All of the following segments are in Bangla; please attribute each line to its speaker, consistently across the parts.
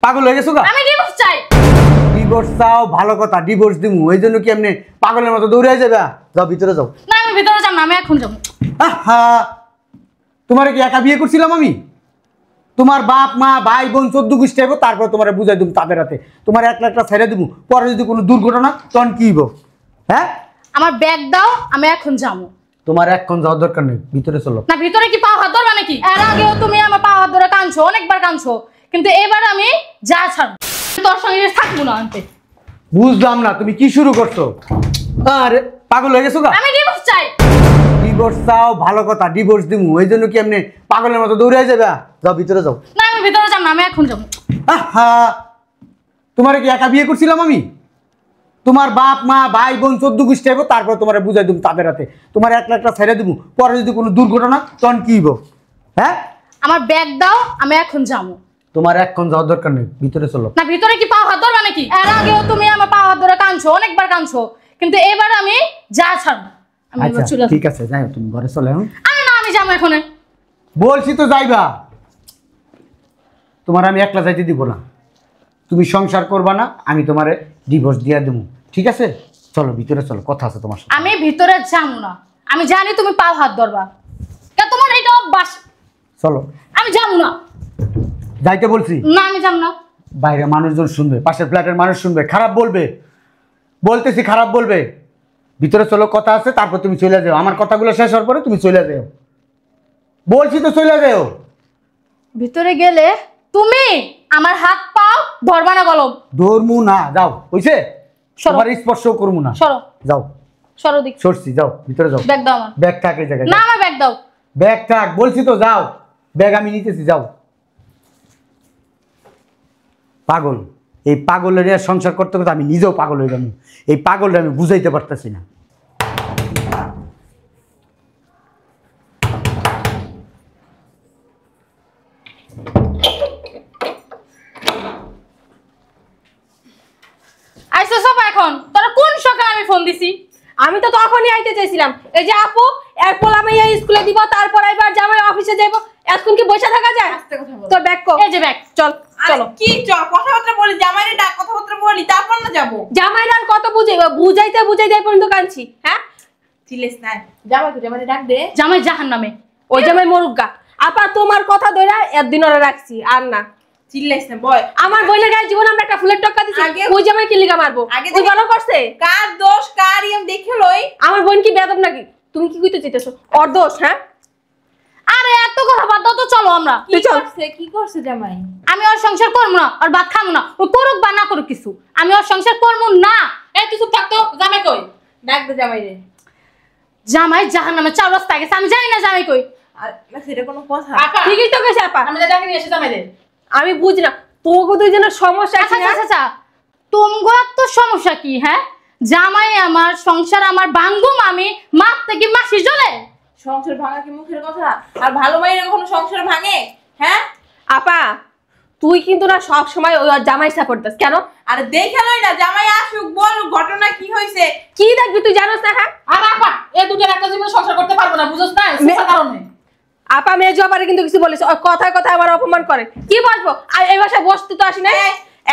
Speaker 1: পাগল হয়ে গেছো?
Speaker 2: আমি ডিভোর্স চাই।
Speaker 1: ডিভোর্স চাও? ভালো কথা, ডিভোর্স দিমু। এই জন্য কি এমনি পাগলের মতো দৌড়ে যাবে? যাও ভিতরে যাও।
Speaker 2: না আমি ভিতরে যাব না, আমি এখন যাব।
Speaker 1: আহা, তোমারে কি একা বিয়ে করছিলাম আমি? তোমার বাপ মা ভাই বোন 14 গোষ্ঠী আইব, তারপর তোমারে বুঝাই দিম তাদের হাতে। তোমার এক লাখটা ছেড়ে দিব, পরে যদি কোনো দুর্ঘটনা তখন কি হইব? হ্যাঁ,
Speaker 2: আমার ব্যাগ দাও, আমি এখন যাব।
Speaker 1: তোমার এখন যাওয়ার দরকার নেই, ভিতরে চলো।
Speaker 2: না ভিতরে কি পাও হাত ধরবা নাকি? এর আগেও তুমি আমার পাও হাত ধরে কাঁদছো, অনেকবার কাঁদছো, কিন্তু এবার আমি যা ছাড়ব, তোর সঙ্গে থাকবো না। আনতে
Speaker 1: বুঝলাম না তুমি কি শুরু করছো। আরে পাগল হয়ে গেছো?
Speaker 2: আমি ডিভোর্স চাই।
Speaker 1: ডিভোর্স চাও? ভালো কথা, ডিভোর্স দিমু। এই জন্য কি এমনি পাগলের মতো দৌড়ে যাবে? যাও ভিতরে যাও।
Speaker 2: না আমি ভিতরে যাব না, আমি এখন যাব।
Speaker 1: আহা, তোমারে কি একা বিয়ে করছিলাম আমি? তোমার বাপ মা ভাই বোন 14 গোষ্ঠী আইব, তারপর তোমারে বুঝাই দিম তাদের হাতে। তোমার এক লাখটা ছেড়ে দিব, পরে যদি কোনো দুর্ঘটনা তখন কি হইব? হ্যাঁ,
Speaker 2: আমার ব্যাগ দাও, আমি এখন যাব।
Speaker 1: তোমার এখন যাওয়ার দরকার নেই, ভিতরে চলো।
Speaker 2: না ভিতরে কি পাও হাত ধরবা নাকি? এর আগেও তুমি আমার পাও হাত ধরে কাঁদছো, অনেকবার কাঁদছো, কিন্তু এবার আমি যা ছাড়ব। আমি
Speaker 1: আচ্ছা
Speaker 2: চলে যাব।
Speaker 1: ঠিক আছে, যাই তুমি ঘরে চলে।
Speaker 2: আরে না আমি যাবো এখন।
Speaker 1: বলছি তো যাইবা। তোমার আমি একলা যাইতে দিব না। তুমি সংসার করবা না, আমি তোমারে ডিভোর্স দিয়ে দেবো। ঠিক আছে, চলো ভিতরে চলো, কথা আছে তোমার সাথে।
Speaker 2: আমি ভিতরে যাবো না, আমি জানি তুমি পাও হাত ধরবা, কে তোমার এটা অভ্যাস।
Speaker 1: চলো।
Speaker 2: আমি যাবো না।
Speaker 1: যাইতে বলছি।
Speaker 2: না আমি যাব না।
Speaker 1: বাইরে মানুষজন শুনবে, পাশের ফ্ল্যাটের মানুষ শুনবে, খারাপ বলবে। বলতেছি খারাপ বলবে। ভিতরে চলো, কথা আছে, তারপর তুমি চলে যাও। আমার কথাগুলো শেষ হওয়ার পরে তুমি চলে যাও। বলছি তো চলে যাও।
Speaker 2: ভিতরে গেলে তুমি আমার হাত পাও ধরবা না, গলম
Speaker 1: ধর্মু না, যাও। হইছে?
Speaker 2: সরো।
Speaker 1: তোমার স্পর্শ করবো না।
Speaker 2: সরো
Speaker 1: যাও।
Speaker 2: সরো দিক।
Speaker 1: সরছি, যাও ভিতরে যাও।
Speaker 2: ব্যাগ দাও আমার।
Speaker 1: ব্যাগ থাক এই জায়গায়।
Speaker 2: না আমার ব্যাগ দাও।
Speaker 1: ব্যাগ থাক বলছি তো, যাও। ব্যাগ আমি নিতেছি, যাও। পাগল, এই পাগলের সংসার করতে করতে আমি নিজেও পাগল হয়ে যাবো। এই পাগলটা আমি বুঝাইতে পারতেছি না।
Speaker 2: আইসো সব এখন, তোরা কোন সকালে আমি ফোন দিছি?
Speaker 3: আমি তো তখনই আইতে চাইছিলাম। এই যে আপু এর পোলা মাইয়া স্কুলে দিব, তারপর এবার জামাই অফিসে যাইব, এখন কি বসে থাকা যায়?
Speaker 4: আস্তে কথা বল।
Speaker 3: তোর ব্যাগ কো।
Speaker 2: এই যে ব্যাগ।
Speaker 3: চল চলো।
Speaker 4: কি চল কথাবার্তা বলি, জামাইরে ডাক, কথাবার্তা বলি, তারপর না যাবো।
Speaker 3: জামাইরা আর কত বুঝাইতে বুঝাইতে পর্যন্ত কাঁদছি। হ্যাঁ
Speaker 4: চিল্লাস না, জামাইরে ডাক দে।
Speaker 2: জামাই জাহান্নামে।
Speaker 3: ওই জামাই মরুগা। আপা তোমার কথা ধরে একদিন ওরা রাখছি, আর না
Speaker 4: চিল্লাস না বয়।
Speaker 3: আমার বোনের গায়ে জীবন আমরা একটা ফুলের টক্কা দিছি।
Speaker 4: আগে-
Speaker 3: ওই জামাই কি লিগা মারবো?
Speaker 4: আগে
Speaker 3: ওই গলা করছে।
Speaker 4: কার দোষ কার ইম দেখে লই।
Speaker 3: আমার বোন কি বেয়াদব নাকি? তুমি কি কইতে চাইতেছো? ওর দোষ? হ্যাঁ
Speaker 2: আরে এত কথা বাদ দাও তো, চলো আমরা।
Speaker 4: কি করছে জামাই?
Speaker 2: আমি ওর সংসার করবো না, ওর ভাত খাবো না, ও করুক বা না করুক কিছু, আমি ওর সংসার করবো না। এই তুই চুপ থাকতো, জামাই কই?
Speaker 4: ডাক দে জামাইরে।
Speaker 2: জামাই জাহান্নামে চার রাস্তায় গেছে, আমি জানি না জামাই কই।
Speaker 4: আর না সেটা কোনো কথা।
Speaker 2: আপা
Speaker 3: ঠিকই তো কইছে আপা।
Speaker 2: আমি ডাকে নিয়ে এসে জামাই দে।
Speaker 3: আমি বুঝি না তোকে দুইজনের সমস্যা
Speaker 2: আচ্ছা
Speaker 3: আছে না?
Speaker 2: আচ্ছা আচ্ছা, তোমার তো সমস্যা কি? হ্যাঁ, জামাই আমার, সংসার আমার, ভাঙ্গুম আমি, মাপ থেকে মাসি জ্বলে।
Speaker 4: সংসার ভাঙা কি মুখের কথা? আর ভালো মাইরে কখনো সংসার ভাঙে? হ্যাঁ
Speaker 3: আপা তুই কিন্তু না সব সময় ওই ওর জামাই সাপোর্ট দিস কেন?
Speaker 4: আরে দেখে লই না, জামাই আসুক বল ঘটনা কি হইছে।
Speaker 3: কি দেখবি তুই জানোস না? হ্যাঁ
Speaker 2: আর আপা এই দুটোর একটা জীবন সংসার করতে পারবো না, বুঝছ না? সেটা কারণে
Speaker 3: আপা মেজো আপারে কিন্তু কিছু বলিস, ওর কথায় কথায় আমার অপমান করে। কি বসবো? আর এই বাসায় বসতে তো আসি না।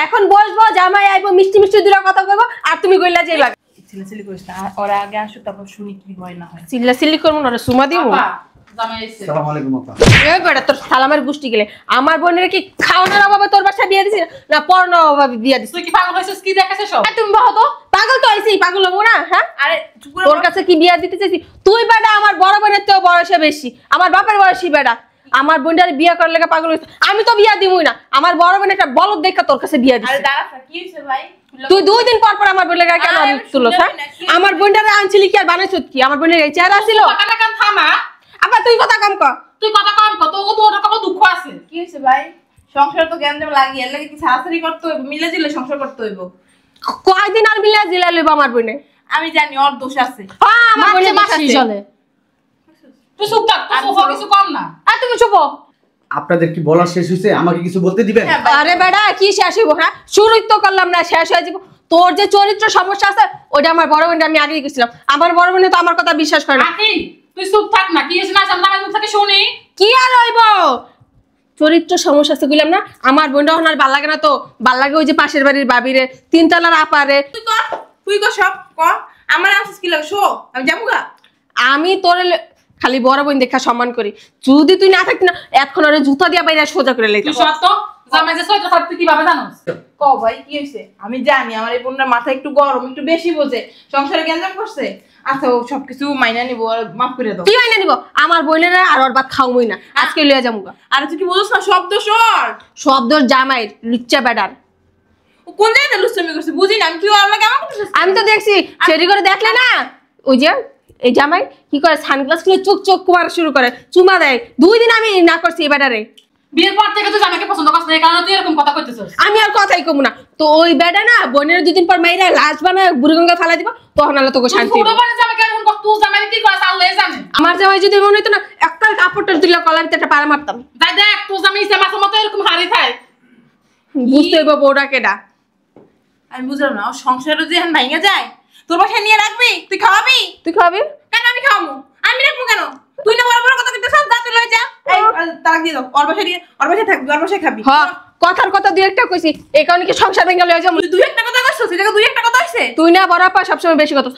Speaker 3: এখন বসবো, জামাই আইবো, মিষ্টি মিষ্টি দুটো কথা কইবো, আর তুমি কইলা যাইবা।
Speaker 4: চিল্লাচিল্লি করিস না, ওরা আগে আসুক তারপর শুনি কি হয় না হয়।
Speaker 3: চিল্লা চিল্লি করবো না, সুমা দিবো।
Speaker 2: আপা জামাই এসে।
Speaker 1: আসসালামু আলাইকুম আপা।
Speaker 3: এই বেটা তোর সালামের গুষ্টি গেলে আমার বোনের কি খাওয়ানোর অভাবে তোর বাসায় বিয়ে দিছিস না পড়ানোর অভাবে বিয়ে দিছিস?
Speaker 2: তুই কি পাগল হইছিস? কি দেখাছিস সব?
Speaker 3: তুমি বলো তো, পাগল তো হইছিস, পাগল হবো না? হ্যাঁ
Speaker 4: আরে চুপ করে
Speaker 3: তোর কাছে কি বিয়া দিতে চাইছি? তুই বেটা আমার বড় বোনের তো বয়সে বেশি, আমার বাপের বয়সী বেটা। আমার বোনটারে বিয়া করার লেগে পাগল হইছিস। আমি তো বিয়া দিবই না, আমার বড় বোন একটা বলদ দেখা তোর কাছে বিয়া
Speaker 4: আরে
Speaker 3: দিছিস।
Speaker 4: দাঁড়া কি হইছে ভাই?
Speaker 3: তুই 2 দিন পর পর আমার বোনের গায়ে কেন
Speaker 4: আরে
Speaker 3: তুলছ? হ্যাঁ
Speaker 4: শুনলাম না, কি
Speaker 3: আমার বোনটারে আনছিলি কি আর বানাইছিস কি? আমার বোনের এই চেহারা ছিল?
Speaker 2: কথা কান থামা।
Speaker 3: আবার তুই কথা কম কর।
Speaker 2: তুই কথা কম কত, ও তো ওটা কত দুঃখ আছে।
Speaker 4: কি হইছে ভাই? সংসার তো জ্ঞান লাগি, এর লাগি কি সারাসারি করতে হইব, মিলে জিলে সংসার করতে হইব।
Speaker 3: কয়দিন আর মিলা জিলা লইব আমার বোনে?
Speaker 4: আমি জানি ওর দোষ আছে।
Speaker 3: হ্যাঁ আমার
Speaker 2: মাঝে
Speaker 3: বোনের
Speaker 2: মাসি জ্বলে। তুই চুপ থাক, তুই চুপ কিছু কম না। আর তুমি চুপ।
Speaker 1: আপনাদের কি বলা শেষ হয়েছে? আমাকে কিছু বলতে দিবেন?
Speaker 4: হ্যাঁ, ভাই।
Speaker 3: আরে বেটা কি শেষ হইব? হ্যাঁ শুরুই তো করলাম না, শেষ হয়ে যাব। তোর যে চরিত্র সমস্যা আছে ওটা আমার বড় বোনটা আমি আগেই গেছিলাম। আমার বড় বোনে তো আমার কথা বিশ্বাস করে না।
Speaker 2: আকি তুই চুপ থাক না, কি হইছে না জানলা আমি মুখ থেকে শুনি।
Speaker 3: কি আর হইব? চরিত্র সমস্যা আছে কইলাম না, আমার বোনটা ওনার ভাল লাগে না তো, ভাল লাগে ওই যে পাশের বাড়ির বাবিরে, তিনতলার আপারে।
Speaker 4: তুই কর সব কর, আমার আছিস কি লাগে শো, আমি যাবো গা।
Speaker 3: আমি তোর খালি বড় বোন দেখা সম্মান করি, যদি তুই না থাকতি না এতক্ষণ ওরে জুতা দিয়া বাইরে সোজা করে লইতাম।
Speaker 2: তুই সত্য জামাই যে সত্য থাকতে কিভাবে জানোস?
Speaker 4: ক ভাই কি হয়েছে? আমি জানি আমার এই বোনটার মাথা একটু গরম, একটু বেশি বোঝে, সংসারে গ্যাঞ্জাম করছে। আচ্ছা ও সবকিছু মাইনা নিবো আর মাফ করে দাও।
Speaker 3: কি মাইনা নিব? আমার বোনেরা আর ওর ভাত খাওয়াই না, আজকে লইয়া যাবো।
Speaker 4: আর তুই কি বুঝছ না শব্দ সর
Speaker 3: শব্দ জামাইর লুচ্চা বেডার।
Speaker 4: ও কোন জায়গায় লুচ্চামি করছে বুঝি না, আমি কি ওর লাগে আমার কথা শুনছি?
Speaker 3: আমি তো দেখছি সেটি করে দেখলে না, ওই যে এই জামাই কি করে সানগ্লাস খুলে চোখ চোখ মারা শুরু করে, চুমা দেয়। 2 দিন আমি না করছি এই বেডারে।
Speaker 2: বিয়ের পর থেকে তুই জামাইকে পছন্দ করছিস না, এই কারণে তুই এরকম কথা কইতেছিস।
Speaker 3: আমি আর কথাই কমু না তো, ওই বেডা না বোনের 2 দিন পর মাইরা লাশ বানায় বুড়িগঙ্গা ফেলা দিব, তখন আলো তোকে শান্তি
Speaker 2: পুরো
Speaker 3: হইবো।
Speaker 2: বাড়ি জামাইকে এরকম কর, তুই জামাই কি করে আল্লাহই জানে।
Speaker 3: আমার জামাই যদি মনে হইতো না একটা কাপড়টা দিলে কলারিতে একটা পাড়া মারতাম।
Speaker 2: যাই দেখ তুই জামাই ইসে মাছের মতো এরকম হারি খায়।
Speaker 3: বুঝতে হইব বউটা কেডা।
Speaker 4: আমি বুঝলাম না, ওর সংসারে যে এখন ভাঙে যায়, তোর বাসায় নিয়ে রাখবি, তুই খাওয়াবি?
Speaker 3: তুই খাবি?
Speaker 4: কেন আমি খাওয়াবো? আমি রাখবো কেন? তুই না বড় বড় কথা কিন্তু সব দাঁত লয়ে যা। এই তালাক দিয়ে দাও, ওর বাসায় দিয়ে, ওর বাসায় থাকবি, ওর বাসায় খাবি।
Speaker 3: হ, কথার কথা 2-1টা কইছি, এই কারণে কি সংসার ভেঙে লয়ে যাবো?
Speaker 4: তুই দুই একটা কথা কইছিস, তুই দুই একটা কথা হইছে।
Speaker 3: তুই না বড় আপা সবসময় বেশি কথা।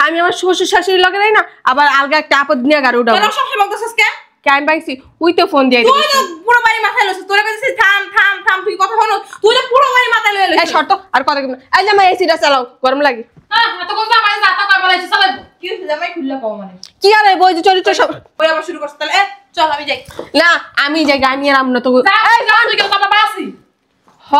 Speaker 3: আমি আমার শ্বশুর শাশুড়ি লগে নাই না, আবার আলগা একটা আপদ নিয়ে গাড়ি উঠাবো।
Speaker 4: তোরা সবসময় বলতেছিস কেন?
Speaker 3: কেন ভাঙছি? উই তো ফোন দিয়ে
Speaker 4: তুই তো পুরো বাড়ি মাথায় লইছিস, তোরা কইছিস থাম থাম থাম, তুই কথা হলো, তুই তো পুরো বাড়ি মাথায় লয়ে
Speaker 3: এই
Speaker 4: লইছিস।
Speaker 3: শর্ত আর কথা কেমন? এই জামাই এসিটা চালাও, গরম লাগে।
Speaker 2: হ্যাঁ এত কোন জামাই যাতা কই বলাইছিস চালাইবো।
Speaker 4: কি হইছে জামাই খুললা কও মানে?
Speaker 3: কি আর এই বই যে চরিত্র সব।
Speaker 4: ওই আবার শুরু করছিস তাহলে, চল আমি যাই।
Speaker 3: না আমি যাই, আমি আর আমনা তো।
Speaker 2: এই যা তুই কেন কথা বাসি।
Speaker 3: হ,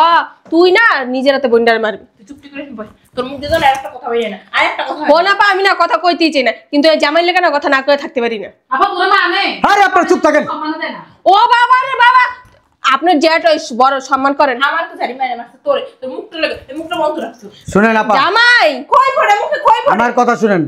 Speaker 3: তুই না নিজের হাতে বন্ডার মারবি।
Speaker 4: তুই চুপটি করে বস, তোর মুখ দিয়ে আর একটা কথা বেরিয়ে না, আর একটা কথা
Speaker 3: ও না পা, আমি না কথা কইতেই চাই না, কিন্তু এই জামাই লেগে না কথা না কয়ে থাকতে পারি না।
Speaker 2: আপা তোর মানে
Speaker 1: আরে আপনারা চুপ থাকেন।
Speaker 2: সম্মান দেয় না।
Speaker 3: ও বাবা রে বাবা, আপনার জ্যাঠ ওই বড় সম্মান করেন।
Speaker 4: আমার তো জানি মানে মারছে তোরে, তোর মুখটা লাগে, এই মুখটা বন্ধ রাখছো।
Speaker 1: শুনেন আপা,
Speaker 3: জামাই
Speaker 4: কই পড়ে মুখে কই পড়ে?
Speaker 1: আমার কথা শুনেন।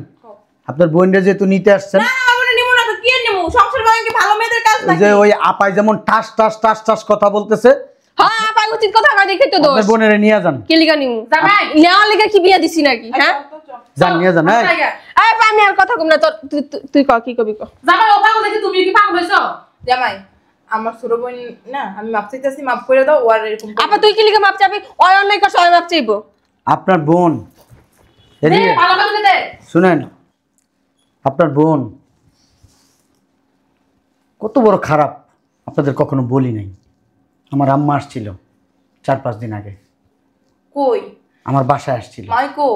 Speaker 1: আপনার বোনটা যেহেতু নিতে আসছেন,
Speaker 4: না না আমরা নিমু না তো, কি নিমু? সংসার ভাঙে কি ভালো মেয়েদের কাজ
Speaker 1: ওই
Speaker 4: নাকি?
Speaker 1: যে ওই আপাই যেমন ঠাস ঠাস ঠাস ঠাস কথা বলতেছে,
Speaker 3: হ্যাঁ পাই উচিত কথা কয় দেখে তো দোষ।
Speaker 1: আপনার বোনেরে নিয়ে যান।
Speaker 3: কি লিগা নিমু?
Speaker 2: জামাই
Speaker 3: নেওয়ার লেগে কি বিয়া দিছি নাকি? হ্যাঁ
Speaker 1: যান নিয়ে যান। এই,
Speaker 2: জায়গা
Speaker 3: এই পা, আমি আর কথা কম না, তোর তুই ক কি কবি ক।
Speaker 2: জামাই ও পাগল দেখি তুমি কি পাগল হইছো?
Speaker 4: জামাই আমার ছোট বোন না, আমি মাপ চাইতেছি, মাফ করে দাও। ও আর এরকম করবে
Speaker 3: আপা তুই কি লিগা মাপ চাবি? ওই অন্যায় করছে, ওই মাপ চাইবো।
Speaker 1: আপনার বোন
Speaker 2: দে
Speaker 1: এদিকে
Speaker 2: ভালো করে দে।
Speaker 1: শুনেন, আপনার বোন কত বড় খারাপ আপনাদের কখনো বলি নাই। আমার আম্মা আসছিল 4-5 দিন আগে,
Speaker 4: কই
Speaker 1: আমার বাসায় আসছিল,
Speaker 4: মাইকো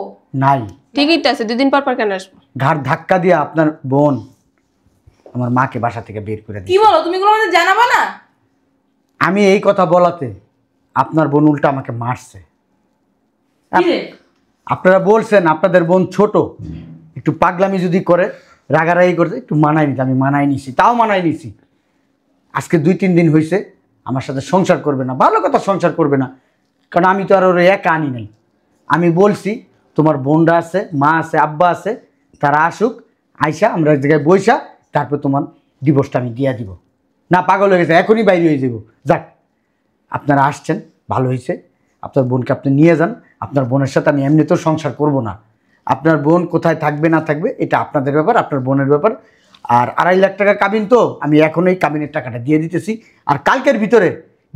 Speaker 1: নাই।
Speaker 3: ঠিকই তো আছে, 2 দিন পর পর কেন আসবো?
Speaker 1: ঘাড় ধাক্কা দিয়ে আপনার বোন আমার মাকে বাসা থেকে বের করে
Speaker 4: কি
Speaker 1: দিয়েছে।
Speaker 4: বলো তুমি? এগুলো আমাদের জানাবো না?
Speaker 1: আমি এই কথা বলাতে আপনার বোন উল্টা আমাকে মারছে।
Speaker 2: কি রে?
Speaker 1: আপনারা বলছেন আপনাদের বোন ছোট, একটু পাগলামি যদি করে, রাগারাগি করতে, একটু মানাই নিতে, আমি মানাই নিছি, তাও মানাই নিছি। আজকে 2-3 দিন হয়েছে আমার সাথে সংসার করবে না, ভালো কথা সংসার করবে না, কারণ আমি তো আর ওর একা আনি নাই। আমি বলছি তোমার বোনরা আছে, মা আছে, আব্বা আছে, তারা আসুক, আইসা আমরা এক জায়গায় বইসা তারপর তোমার ডিভোর্সটা আমি দিয়ে দিব। না পাগল হয়ে গেছে, এখনই বাইরে হয়ে যাব। যাক আপনারা আসছেন, ভালো হয়েছে। আপনার বোনকে আপনি নিয়ে যান। আপনার বোনের সাথে আমি এমনিতেও সংসার করব না। আপনার বোন কোথায় থাকবে না থাকবে এটা আপনাদের ব্যাপার, আপনার বোনের ব্যাপার। আর 2.5 লাখ টাকা কাবিন, তো আমি এখনই কাবিনের টাকাটা দিয়ে দিতেছি। আর কালকের ভিতরে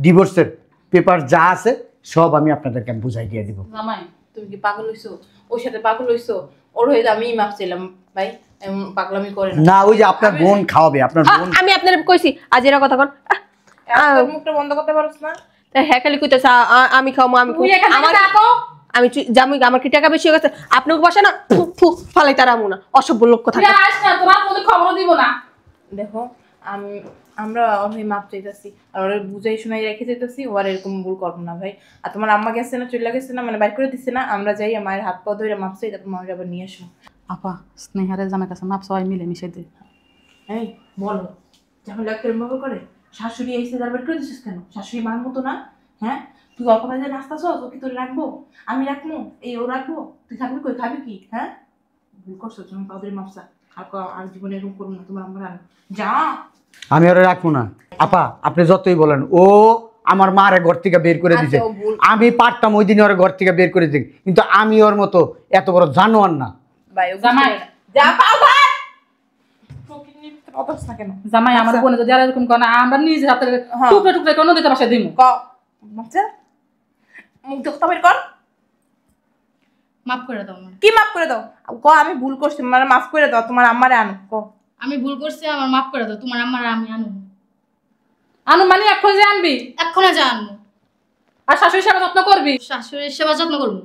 Speaker 1: ডিভোর্সের পেপার যা আছে সব আমি আপনাদেরকে আমি বুঝাই দিয়ে দিব।
Speaker 2: জামাই
Speaker 4: তুমি কি পাগল হইছো? ওর সাথে পাগল হইছো? ওর হয়ে আমি মাপ চাইলাম ভাই, এমন পাগলামি করে না।
Speaker 1: না, ওই যে আপনার বোন খাওয়াবে, আপনার বোন।
Speaker 3: আমি আপনার কইছি আজ এরা কথা কন।
Speaker 4: তোর মুখটা বন্ধ করতে পারছ না?
Speaker 3: হ্যাঁ খালি কইতেছে আমি খাওয়াবো, আমি
Speaker 2: তুই এখানে
Speaker 3: আমার
Speaker 2: থাকো।
Speaker 3: আমি জামুই, আমার কি টাকা বেশি হয়ে গেছে? আপনাকে বসে না ফু ফালাই তারা মুনা অসভ্য লোক কথা।
Speaker 2: তুই আর আস না, তোরা কোনো খবর দিব না।
Speaker 4: দেখো আমরা অনেক মাপ চাইতেছি, আর ওরা বুঝাই শোনাই রেখে যেতেছি, ও আর এরকম ভুল করবো না ভাই। আর তোমার আম্মা গেছে না, চলে গেছে না, মানে বাইর করে দিচ্ছে না, আমরা যাই মায়ের হাত পা ধরে মাপ চাই, তারপর মায়ের আবার নিয়ে আসবো।
Speaker 2: আপা স্নেহারের জামাই কাছে মাপ সবাই মিলে মিশে দে।
Speaker 4: এই বলো, ঝামেলা কেরম ভাবে করে? শাশুড়ি এসে তার বের করে দিচ্ছিস কেন? শাশুড়ি মার মতো না? হ্যাঁ তুই অল্প কাজে নাস্তা চল, তোকে তোর রাখবো, আমি রাখবো, এই ও রাখবো, তুই থাকবি কই, খাবি কি? হ্যাঁ ভুল করছো তুমি, তাদের মাপসা। আর জীবনে এরকম করবো না, তোমার আমার যা।
Speaker 1: আমি ওরা রাখবো না। আপা আপনি যতই বলেন, ও আমার মারে ঘর থেকে বের করে দিছে।
Speaker 4: আচ্ছা, ও ভুল।
Speaker 1: আমি পারতাম ওই দিন ওর ঘর থেকে বের করে দিই, কিন্তু আমি ওর মতো এত বড় জানোয়ার না।
Speaker 4: ভাই ও
Speaker 2: জামাই।
Speaker 4: যা পাও ধর। অতস না কেন
Speaker 2: জামাই আমার
Speaker 4: আচ্ছা।
Speaker 2: বোনে যদি আর এরকম করে না, আমরা নিজে হাতে
Speaker 4: হ্যাঁ।
Speaker 2: টুকরে টুকরে করে নদীতে বাসায় দিমু।
Speaker 4: ক বাচ্চা মুখ দেখতে বের কর।
Speaker 2: মাফ করে দাও আমার।
Speaker 4: কি মাফ করে দাও? ক আমি ভুল করছি, মানে মাফ করে দাও, তোমার আম্মারে আনো। ক
Speaker 2: আমি ভুল করছি, আমার মাফ করে দাও। তোমার আমার আমি আনবো। আনু মানে এখন যে আনবি, এক্ষণে যা আনবো। আর শাশুড়ির সেবা যত্ন করবি। শাশুড়ির সেবা যত্ন করবো।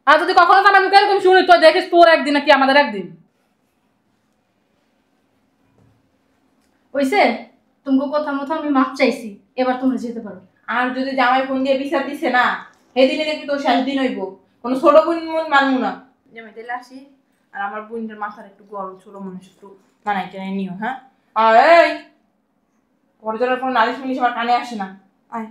Speaker 2: আর যদি কখনো আমার মুখে এরকম শুনি, তো দেখিস তোর একদিন নাকি আমাদের একদিন।
Speaker 5: ওইসে তোমাকে কথা মতো আমি মাপ চাইছি, এবার তোমরা যেতে পারো।
Speaker 4: আর যদি জামাই ফোন দিয়ে বিচার দিছে না, সেদিনে দেখবি তোর শেষ দিন হইব। কোনো ছোট বোন মন মানবো না। জামাই তাহলে আসি। আর আমার বোনটার মাথার একটু গরম, ছোট মানুষ একটু মানাই টেনে নিও। হ্যাঁ আর এই পর্যায়ের কোনো নালিশ মিলিশ আমার কানে আসে না। আয়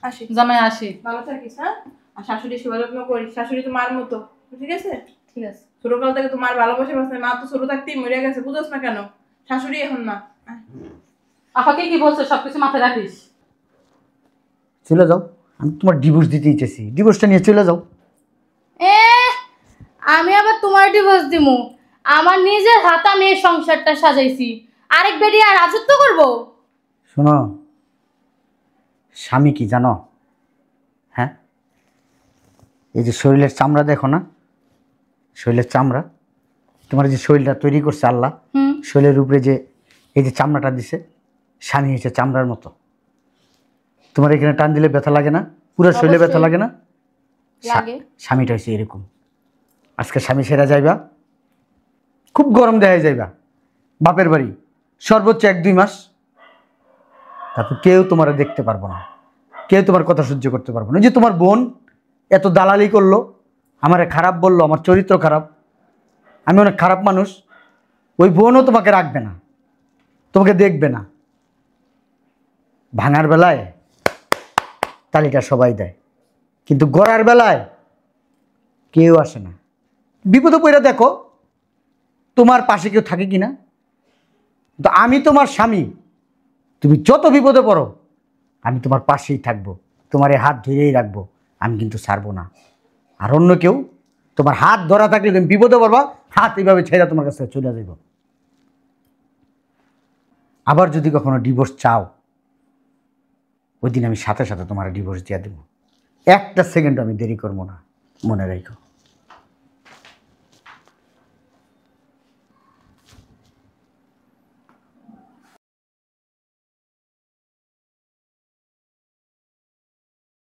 Speaker 4: আসি।
Speaker 2: জামাই আসি।
Speaker 4: ভালো থাকিস। হ্যাঁ আর শাশুড়ি সেবা যত্ন করিস। শাশুড়ি তো মার মতো, ঠিক আছে?
Speaker 5: ঠিক আছে।
Speaker 4: ছোটকাল থেকে তো মার ভালোবাসে বাসে, মা তো ছোট থাকতেই মরে গেছে, বুঝোস না কেন? শাশুড়ি এখন না।
Speaker 2: আপাকে কি বলছো সবকিছু মাথায় রাখিস।
Speaker 1: চলে যাও, আমি তোমার ডিভোর্স দিতে ইচ্ছেছি, ডিভোর্সটা নিয়ে চলে যাও।
Speaker 5: এ আমি আবার তোমার ডিভোর্স দিমু? আমার নিজের হাতে আমি এই সংসারটা সাজাইছি, আরেক বেডি আর রাজত্ব করবো?
Speaker 1: শোনো, স্বামী কি জানো? হ্যাঁ, এই যে শরীরের চামড়া দেখো না, শরীরের চামড়া, তোমার যে শরীরটা তৈরি করছে আল্লাহ, শরীরের উপরে যে এই যে চামড়াটা দিছে, স্বামী হচ্ছে চামড়ার মতো। তোমার এখানে টান দিলে ব্যথা লাগে না? পুরো শরীরে ব্যথা লাগে না?
Speaker 5: লাগে।
Speaker 1: স্বামীটা হচ্ছে এরকম। আজকে স্বামী সেরা যাইবা, খুব গরম দেখায় যাইবা বাপের বাড়ি, সর্বোচ্চ 1-2 মাস, তারপর কেউ তোমার দেখতে পারবো না, কেউ তোমার কথা সহ্য করতে পারবো না। যে তোমার বোন এত দালালি করলো, আমারে খারাপ বললো, আমার চরিত্র খারাপ, আমি অনেক খারাপ মানুষ, ওই বোনও তোমাকে রাখবে না, তোমাকে দেখবে না। ভাঙার বেলায় তালিকা সবাই দেয়, কিন্তু গড়ার বেলায় কেউ আসে না। বিপদে পড়ে দেখো তোমার পাশে কেউ থাকে কি না। তো আমি তোমার স্বামী, তুমি যত বিপদে পড়ো আমি তোমার পাশেই থাকবো, তোমার এই হাত ধরেই রাখবো, আমি কিন্তু ছাড়বো না। আর অন্য কেউ তোমার হাত ধরা থাকলে তুমি বিপদে পড়বা, হাত এইভাবে ছেড়ে তোমার কাছে চলে যাইব। আবার যদি কখনো ডিভোর্স চাও, ওই দিন আমি সাথে সাথে তোমার ডিভোর্স দিয়ে দেবো, একটা সেকেন্ড আমি দেরি করবো না, মনে রাখো।